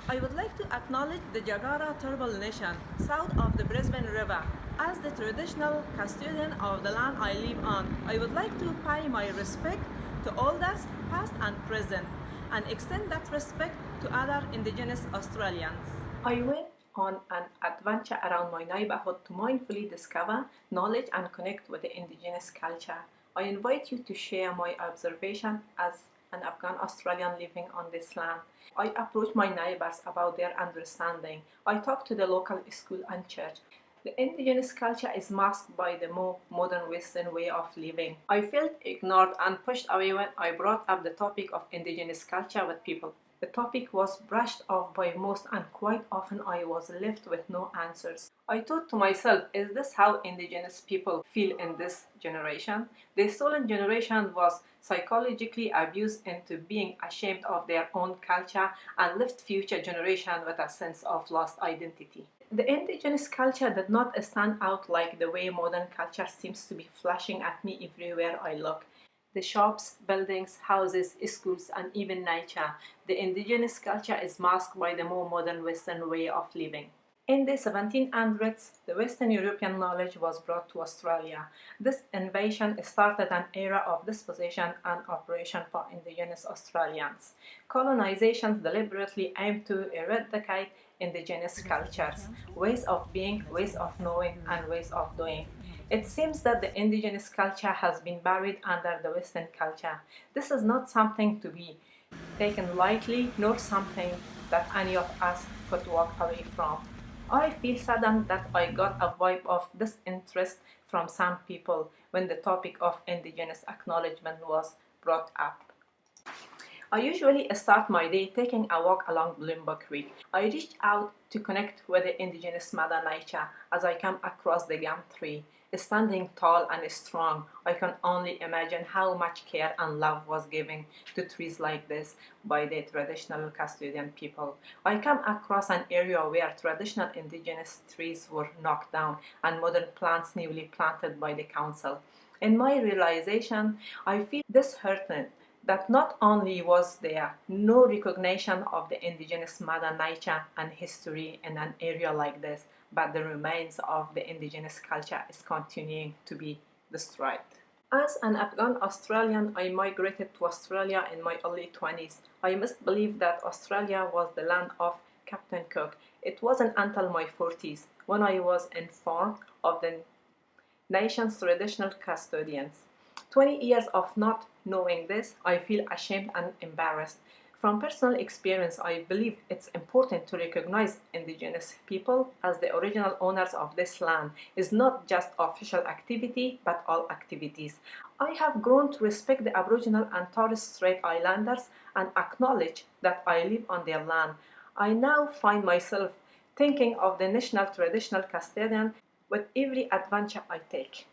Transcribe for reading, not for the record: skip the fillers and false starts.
I would like to acknowledge the Jagera Turrbal Nation, south of the Brisbane River. As the traditional custodian of the land I live on, I would like to pay my respect to elders, past and present, and extend that respect to other Indigenous Australians. I went on an adventure around my neighborhood to mindfully discover knowledge and connect with the Indigenous culture. I invite you to share my observation as an Afghan Australian living on this land. I approach my neighbors about their understanding. I talk to the local school and church. The Indigenous culture is masked by the more modern Western way of living. I felt ignored and pushed away when I brought up the topic of Indigenous culture with people. The topic was brushed off by most, and quite often I was left with no answers. I thought to myself, is this how Indigenous people feel in this generation? The stolen generation was psychologically abused into being ashamed of their own culture and left future generations with a sense of lost identity. The Indigenous culture did not stand out like the way modern culture seems to be flashing at me everywhere I look. The shops, buildings, houses, schools, and even nature. The Indigenous culture is masked by the more modern Western way of living. In the 1700s, the Western European knowledge was brought to Australia. This invasion started an era of dispossession and oppression for Indigenous Australians. Colonization deliberately aimed to eradicate Indigenous cultures, ways of being, ways of knowing, and ways of doing. It seems that the Indigenous culture has been buried under the Western culture. This is not something to be taken lightly, nor something that any of us could walk away from. I feel saddened that I got a vibe of disinterest from some people when the topic of Indigenous acknowledgement was brought up. I usually start my day taking a walk along Bloomberg Creek. I reach out to connect with the Indigenous Mother Nature as I come across the gum tree. Standing tall and strong, I can only imagine how much care and love was given to trees like this by the traditional custodian people. I come across an area where traditional Indigenous trees were knocked down and modern plants newly planted by the council. In my realization, I feel disheartened that not only was there no recognition of the Indigenous Mother Nature and history in an area like this, but the remains of the Indigenous culture is continuing to be destroyed. As an Afghan Australian, I migrated to Australia in my early 20s. I must believe that Australia was the land of Captain Cook. It wasn't until my 40s when I was informed of the nation's traditional custodians. 20 years of not knowing this, I feel ashamed and embarrassed. From personal experience, I believe it's important to recognize Indigenous people as the original owners of this land. It's not just official activity, but all activities. I have grown to respect the Aboriginal and Torres Strait Islanders and acknowledge that I live on their land. I now find myself thinking of the national traditional custodian with every adventure I take.